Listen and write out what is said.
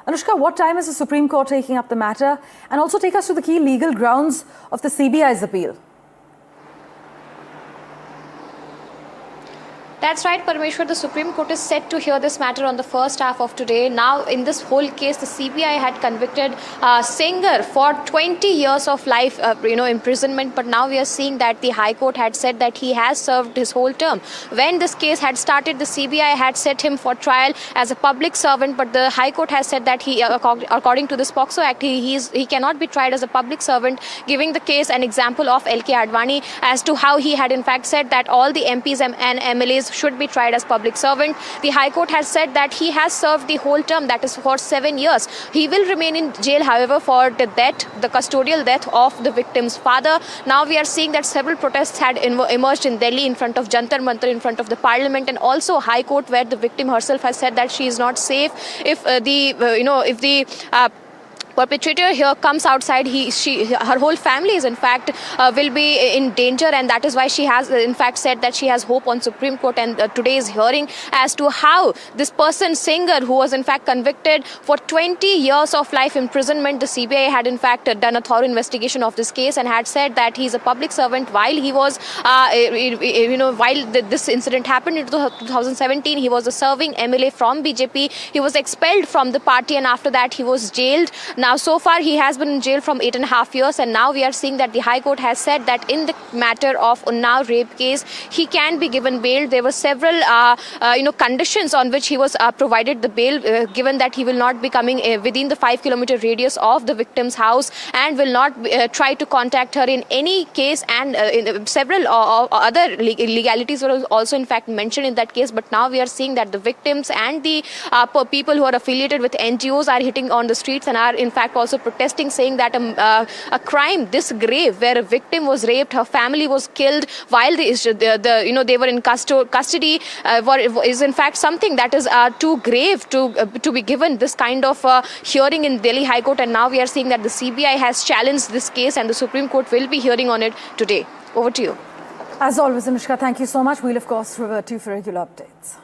Anushka, what time is the Supreme Court taking up the matter? And also take us to the key legal grounds of the CBI's appeal. That's right, Parameshwar. The Supreme Court is set to hear this matter on the first half of today. Now, in this whole case, the CBI had convicted Sengar for 20 years of life, imprisonment. But now we are seeing that the High Court had said that he has served his whole term. When this case had started, the CBI had set him for trial as a public servant. But the High Court has said that he, according to this POCSO Act, he cannot be tried as a public servant, giving the case an example of L.K. Advani as to how he had in fact said that all the MPs and MLAs should be tried as public servant. The High Court has said that he has served the whole term, that is for 7 years. He will remain in jail, however, for the custodial death of the victim's father. Now we are seeing that several protests had emerged in Delhi in front of Jantar Mantar, in front of the parliament, and also High Court, where the victim herself has said that she is not safe. If the perpetrator here comes outside, her whole family is in fact will be in danger, and that is why she has in fact said that she has hope on Supreme Court and today's hearing as to how this person Sengar, who was in fact convicted for 20 years of life imprisonment, the CBI had in fact done a thorough investigation of this case and had said that he is a public servant while he was while this incident happened in 2017. He was a serving MLA from BJP. He was expelled from the party, and after that he was jailed. Now, so far, he has been in jail from 8.5 years, and now we are seeing that the High Court has said that in the matter of Unnao rape case, he can be given bail. There were several, conditions on which he was provided the bail, given that he will not be coming within the 5-kilometer radius of the victim's house and will not try to contact her in any case, and several other legalities were also in fact mentioned in that case. But now we are seeing that the victims and the people who are affiliated with NGOs are hitting on the streets and are in fact also protesting, saying that a crime this grave, where a victim was raped, her family was killed while they were in custody, is in fact something that is too grave to be given this kind of hearing in Delhi High Court. And now we are seeing that the CBI has challenged this case, and the Supreme Court will be hearing on it today. Over to you. As always, Anushka, thank you so much. We'll of course revert to you for regular updates.